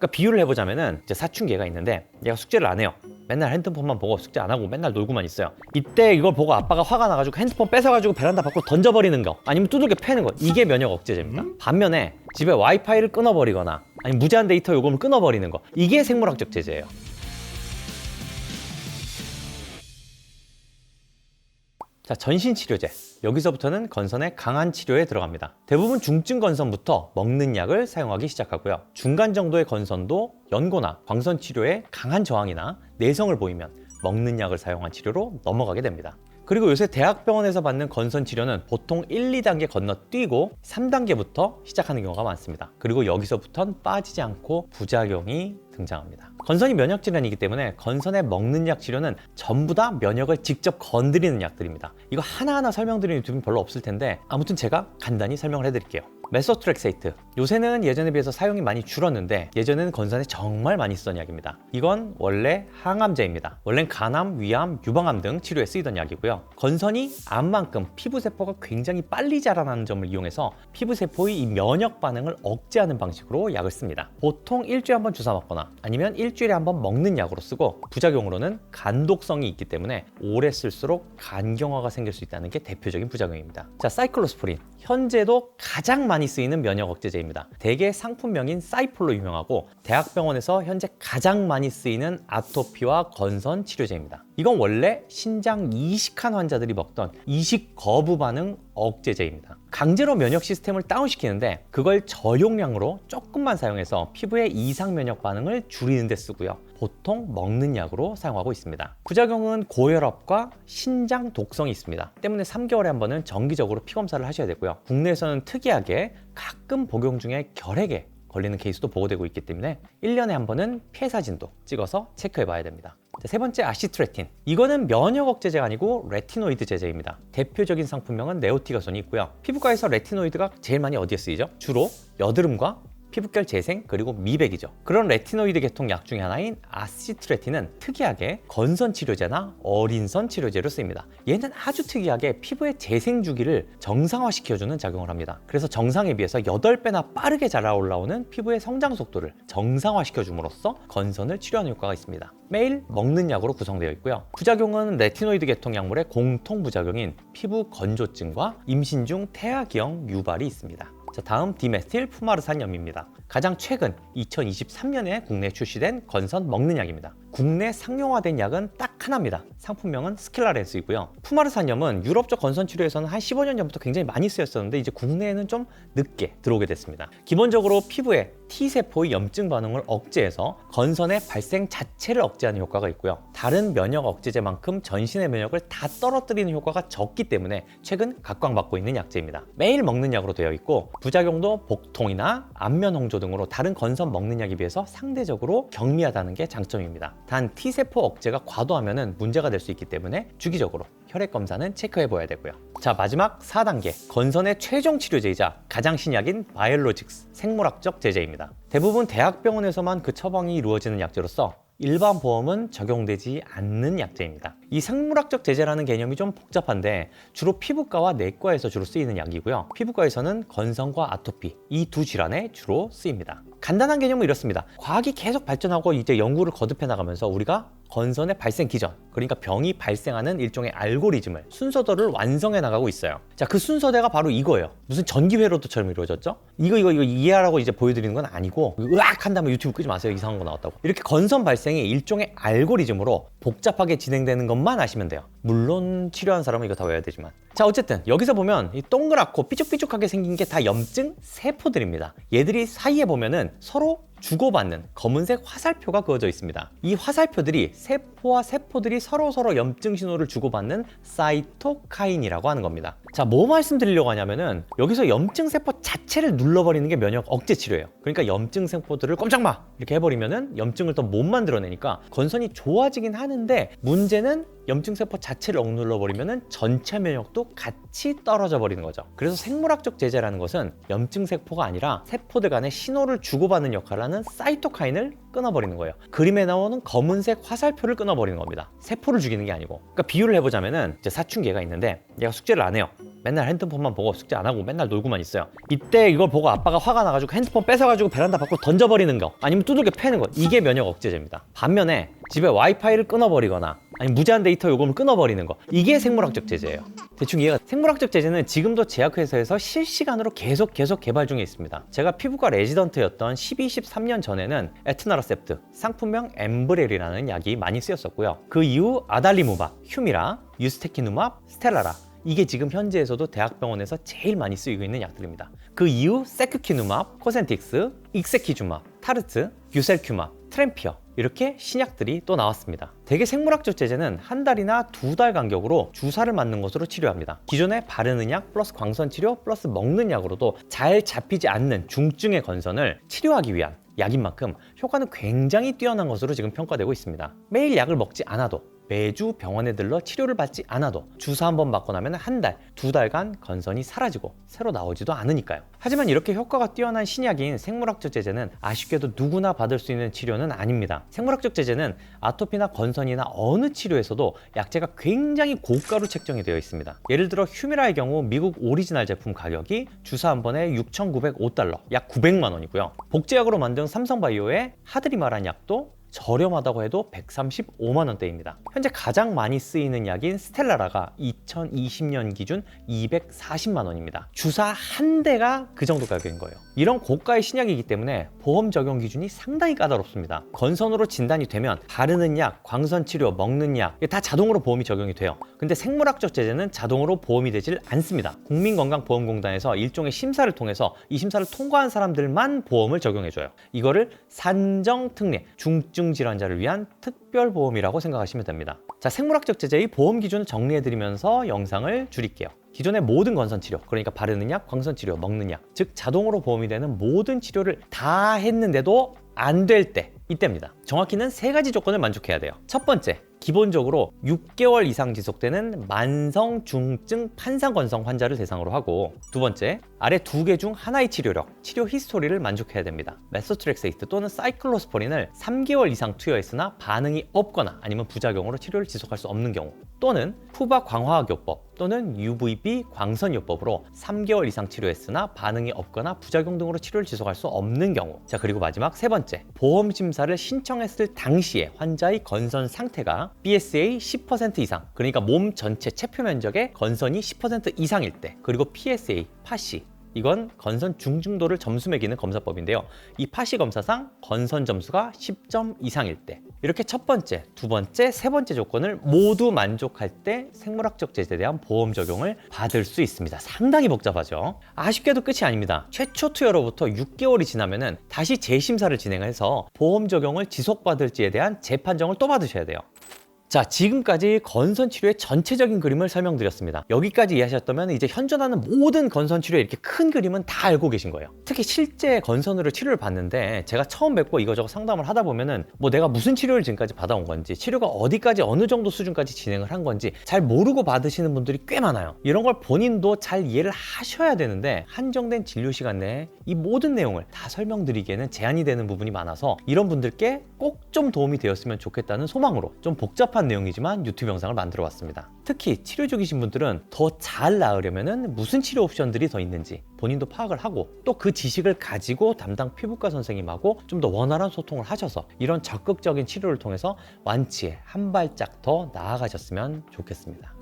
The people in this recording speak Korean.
그러니까 비유를 해보자면은 이제 사춘기 애가 있는데 얘가 숙제를 안 해요. 맨날 핸드폰만 보고 숙제 안 하고 맨날 놀고만 있어요. 이때 이걸 보고 아빠가 화가 나가지고 핸드폰 뺏어가지고 베란다 밖으로 던져버리는 거, 아니면 두들겨 패는 거, 이게 면역 억제제입니다. 반면에 집에 와이파이를 끊어버리거나 아니면 무제한 데이터 요금을 끊어버리는 거, 이게 생물학적 제재예요. 자, 전신치료제. 여기서부터는 건선의 강한 치료에 들어갑니다. 대부분 중증 건선부터 먹는 약을 사용하기 시작하고요. 중간 정도의 건선도 연고나 광선 치료에 강한 저항이나 내성을 보이면 먹는 약을 사용한 치료로 넘어가게 됩니다. 그리고 요새 대학병원에서 받는 건선 치료는 보통 1, 2단계 건너뛰고 3단계부터 시작하는 경우가 많습니다. 그리고 여기서부터는 빠지지 않고 부작용이 등장합니다. 건선이 면역 질환이기 때문에 건선에 먹는 약 치료는 전부 다 면역을 직접 건드리는 약들입니다. 이거 하나하나 설명드리는 유튜브는 별로 없을 텐데 아무튼 제가 간단히 설명을 해드릴게요. 메소트렉세이트, 요새는 예전에 비해서 사용이 많이 줄었는데 예전에는 건선에 정말 많이 쓰던 약입니다. 이건 원래 항암제입니다. 원래는 간암, 위암, 유방암 등 치료에 쓰이던 약이고요. 건선이 암만큼 피부세포가 굉장히 빨리 자라나는 점을 이용해서 피부세포의 이 면역 반응을 억제하는 방식으로 약을 씁니다. 보통 일주일에 한 번 주사 맞거나 아니면 일주일에 한 번 먹는 약으로 쓰고, 부작용으로는 간독성이 있기 때문에 오래 쓸수록 간경화가 생길 수 있다는 게 대표적인 부작용입니다. 자, 사이클로스프린, 현재도 가장 많이 쓰이는 면역 억제제입니다. 대개 상품명인 사이폴로 유명하고 대학병원에서 현재 가장 많이 쓰이는 아토피와 건선 치료제입니다. 이건 원래 신장 이식한 환자들이 먹던 이식 거부 반응 억제제입니다. 강제로 면역 시스템을 다운시키는데 그걸 저용량으로 조금만 사용해서 피부의 이상 면역 반응을 줄이는 데 쓰고요. 보통 먹는 약으로 사용하고 있습니다. 부작용은 고혈압과 신장 독성이 있습니다. 때문에 3개월에 한 번은 정기적으로 피검사를 하셔야 되고요. 국내에서는 특이하게 가끔 복용 중에 결핵에 걸리는 케이스도 보고되고 있기 때문에 1년에 한 번은 폐사진도 찍어서 체크해 봐야 됩니다. 세 번째, 아시트레틴. 이거는 면역 억제제가 아니고 레티노이드 제제입니다. 대표적인 상품명은 네오티가손이 있고요. 피부과에서 레티노이드가 제일 많이 어디에 쓰이죠? 주로 여드름과 피부결 재생, 그리고 미백이죠. 그런 레티노이드 계통 약 중에 하나인 아시트레틴은 특이하게 건선 치료제나 어린선 치료제로 쓰입니다. 얘는 아주 특이하게 피부의 재생 주기를 정상화시켜주는 작용을 합니다. 그래서 정상에 비해서 8배나 빠르게 자라 올라오는 피부의 성장 속도를 정상화시켜줌으로써 건선을 치료하는 효과가 있습니다. 매일 먹는 약으로 구성되어 있고요. 부작용은 레티노이드 계통 약물의 공통 부작용인 피부 건조증과 임신 중 태아기형 유발이 있습니다. 자, 다음 디메틸 푸마르산염입니다. 가장 최근 2023년에 국내에 출시된 건선 먹는 약입니다. 국내 상용화된 약은 딱 하나입니다. 상품명은 스킬라렌스이고요. 푸마르산염은 유럽 쪽 건선 치료에서는 한 15년 전부터 굉장히 많이 쓰였었는데 이제 국내에는 좀 늦게 들어오게 됐습니다. 기본적으로 피부에 T세포의 염증 반응을 억제해서 건선의 발생 자체를 억제하는 효과가 있고요. 다른 면역 억제제만큼 전신의 면역을 다 떨어뜨리는 효과가 적기 때문에 최근 각광받고 있는 약제입니다. 매일 먹는 약으로 되어 있고 부작용도 복통이나 안면 홍조 등으로 다른 건선 먹는 약에 비해서 상대적으로 경미하다는 게 장점입니다. 단 T세포 억제가 과도하면 문제가 될 수 있기 때문에 주기적으로 혈액 검사는 체크해 보아야 되고요. 자, 마지막 4단계, 건선의 최종 치료제이자 가장 신약인 바이올로직스, 생물학적 제제입니다. 대부분 대학병원에서만 그 처방이 이루어지는 약제로서 일반 보험은 적용되지 않는 약제입니다. 이 생물학적 제제라는 개념이 좀 복잡한데 주로 피부과와 내과에서 주로 쓰이는 약이고요. 피부과에서는 건선과 아토피, 이 두 질환에 주로 쓰입니다. 간단한 개념은 이렇습니다. 과학이 계속 발전하고 이제 연구를 거듭해 나가면서 우리가 건선의 발생 기전, 그러니까 병이 발생하는 일종의 알고리즘을, 순서대를 완성해 나가고 있어요. 자, 그 순서대가 바로 이거예요. 무슨 전기회로도처럼 이루어졌죠? 이거 이해하라고 이제 보여드리는 건 아니고, 으악 한 다음에 유튜브 끄지 마세요. 이상한 거 나왔다고. 이렇게 건선 발생이 일종의 알고리즘으로 복잡하게 진행되는 것만 아시면 돼요. 물론 치료한 사람은 이거 다 외워야 되지만. 자, 어쨌든 여기서 보면 이 동그랗고 삐죽삐죽하게 생긴 게 다 염증 세포들입니다. 얘들이 사이에 보면은 서로 주고받는 검은색 화살표가 그어져 있습니다. 이 화살표들이 세포와 세포들이 서로 염증 신호를 주고받는 사이토카인이라고 하는 겁니다. 자, 뭐 말씀드리려고 하냐면은 여기서 염증 세포 자체를 눌러버리는 게 면역 억제 치료예요. 그러니까 염증 세포들을 꼼짝 마! 이렇게 해버리면은 염증을 더 못 만들어내니까 건선이 좋아지긴 하는데 문제는 염증 세포 자체를 억눌러 버리면은 전체 면역도 같이 떨어져 버리는 거죠. 그래서 생물학적 제재라는 것은 염증 세포가 아니라 세포들 간에 신호를 주고받는 역할을 하는 사이토카인을 끊어버리는 거예요. 그림에 나오는 검은색 화살표를 끊어버리는 겁니다. 세포를 죽이는 게 아니고. 그러니까 비유를 해보자면은 이제 사춘기가 있는데 얘가 숙제를 안 해요. 맨날 핸드폰만 보고 숙제 안 하고 맨날 놀고만 있어요. 이때 이걸 보고 아빠가 화가 나가지고 핸드폰 뺏어가지고 베란다 밖으로 던져버리는 거, 아니면 두들겨 패는 거, 이게 면역 억제제입니다. 반면에 집에 와이파이를 끊어버리거나 아니면 무제한 데이터 요금을 끊어버리는 거, 이게 생물학적 제재예요. 대충 이해가. 생물학적 제재는 지금도 제약회사에서 실시간으로 계속 개발 중에 있습니다. 제가 피부과 레지던트였던 12, 13년 전에는 에트나라셉트, 상품명 엠브렐이라는 약이 많이 쓰였었고요. 그 이후 아달리무밥, 휴미라, 유스테키누맙, 스텔라라, 이게 지금 현재에서도 대학병원에서 제일 많이 쓰이고 있는 약들입니다. 그 이후 세큐키누맙, 코센틱스, 익세키주맙, 타르트, 유셀큐맙, 트램피어, 이렇게 신약들이 또 나왔습니다. 대개 생물학적 제재는 한 달이나 두 달 간격으로 주사를 맞는 것으로 치료합니다. 기존에 바르는 약 플러스 광선 치료 플러스 먹는 약으로도 잘 잡히지 않는 중증의 건선을 치료하기 위한 약인 만큼 효과는 굉장히 뛰어난 것으로 지금 평가되고 있습니다. 매일 약을 먹지 않아도, 매주 병원에 들러 치료를 받지 않아도 주사 한 번 맞고 나면 한 달, 두 달간 건선이 사라지고 새로 나오지도 않으니까요. 하지만 이렇게 효과가 뛰어난 신약인 생물학적 제재는 아쉽게도 누구나 받을 수 있는 치료는 아닙니다. 생물학적 제재는 아토피나 건선이나 어느 치료에서도 약제가 굉장히 고가로 책정이 되어 있습니다. 예를 들어 휴미라의 경우 미국 오리지널 제품 가격이 주사 한 번에 6,905달러, 약 900만 원이고요. 복제약으로 만든 삼성바이오의 하드리마란 약도 저렴하다고 해도 135만 원대입니다. 현재 가장 많이 쓰이는 약인 스텔라라가 2020년 기준 240만 원입니다. 주사 한 대가 그 정도 가격인 거예요. 이런 고가의 신약이기 때문에 보험 적용 기준이 상당히 까다롭습니다. 건선으로 진단이 되면 바르는 약, 광선 치료, 먹는 약 다 자동으로 보험이 적용이 돼요. 근데 생물학적 제재는 자동으로 보험이 되질 않습니다. 국민건강보험공단에서 일종의 심사를 통해서 이 심사를 통과한 사람들만 보험을 적용해줘요. 이거를 산정특례, 중증 질환자를 위한 특별보험이라고 생각하시면 됩니다. 자, 생물학적 제재의 보험 기준을 정리해드리면서 영상을 줄일게요. 기존의 모든 건선치료, 그러니까 바르는 약, 광선치료, 먹는 약, 즉 자동으로 보험이 되는 모든 치료를 다 했는데도 안 될 때, 이때입니다. 정확히는 세 가지 조건을 만족해야 돼요. 첫 번째, 기본적으로 6개월 이상 지속되는 만성 중증 판상건성 환자를 대상으로 하고, 두 번째, 아래 두 개 중 하나의 치료력, 치료 히스토리를 만족해야 됩니다. 메소트렉세이트 또는 사이클로스포린을 3개월 이상 투여했으나 반응이 없거나 아니면 부작용으로 치료를 지속할 수 없는 경우, 또는 푸바 광화학요법 또는 UVB 광선요법으로 3개월 이상 치료했으나 반응이 없거나 부작용 등으로 치료를 지속할 수 없는 경우. 자, 그리고 마지막 세 번째, 보험 심사를 신청했을 당시에 환자의 건선 상태가 BSA 10% 이상, 그러니까 몸 전체 체표 면적의 건선이 10% 이상일 때, 그리고 PSA, 파시, 이건 건선 중증도를 점수 매기는 검사법인데요. 이 파시 검사상 건선 점수가 10점 이상일 때, 이렇게 첫 번째, 두 번째, 세 번째 조건을 모두 만족할 때 생물학적 제재에 대한 보험 적용을 받을 수 있습니다. 상당히 복잡하죠. 아쉽게도 끝이 아닙니다. 최초 투여로부터 6개월이 지나면은 다시 재심사를 진행해서 보험 적용을 지속받을지에 대한 재판정을 또 받으셔야 돼요. 자, 지금까지 건선 치료의 전체적인 그림을 설명드렸습니다. 여기까지 이해하셨다면 이제 현존하는 모든 건선 치료의 이렇게 큰 그림은 다 알고 계신 거예요. 특히 실제 건선으로 치료를 받는데 제가 처음 뵙고 이거저거 상담을 하다 보면은 뭐 내가 무슨 치료를 지금까지 받아온 건지, 치료가 어디까지 어느 정도 수준까지 진행을 한 건지 잘 모르고 받으시는 분들이 꽤 많아요. 이런 걸 본인도 잘 이해를 하셔야 되는데 한정된 진료 시간 내에 이 모든 내용을 다 설명드리기에는 제한이 되는 부분이 많아서 이런 분들께 꼭 좀 도움이 되었으면 좋겠다는 소망으로 좀 복잡한 내용이지만 유튜브 영상을 만들어 왔습니다. 특히 치료 중이신 분들은 더 잘 나으려면 무슨 치료 옵션들이 더 있는지 본인도 파악을 하고 또 그 지식을 가지고 담당 피부과 선생님하고 좀 더 원활한 소통을 하셔서 이런 적극적인 치료를 통해서 완치에 한 발짝 더 나아가셨으면 좋겠습니다.